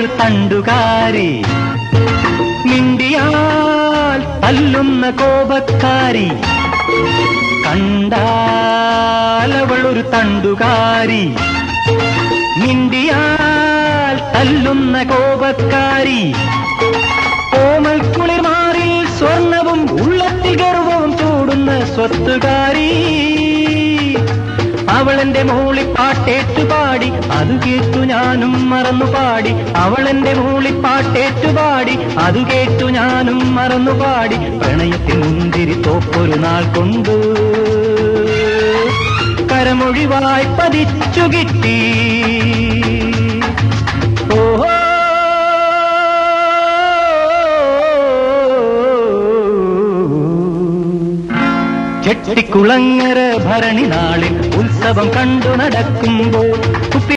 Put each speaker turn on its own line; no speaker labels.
അവളൊരു തണ്ടുകാരി, മിണ്ടിയാൽ തല്ലുന്ന കോപക്കാരി. കണ്ടാൽ അവളൊരു തണ്ടുകാരി, മിണ്ടിയാൽ തല്ലുന്ന കോപക്കാരി. കോമൽ കുളിർമാറിൽ സ്വർണവും ഉള്ളത്തിൽ ഗർവവും ചൂടുന്ന സ്വത്തുകാരി. അവളെന്റെ മൂളിപ്പാട്ടേറ്റുപാടി, അത് കേട്ടു ഞാനും മറന്നുപാടി. അവളെന്റെ മൂളിപ്പാട്ടേറ്റുപാടി, അത് കേട്ടു ഞാനും മറന്നുപാടി. പ്രണയത്തിൽ മുന്തിരി തോപ്പൊരു നാൾ കൊണ്ടു കരമൊഴിവായി പതിച്ചു കിട്ടി. ഓഹോ ചെട്ടിക്കുളങ്ങര ഭരണി നാളിൽ ഉത്സവം കണ്ടു നടക്കുമ്പോൾ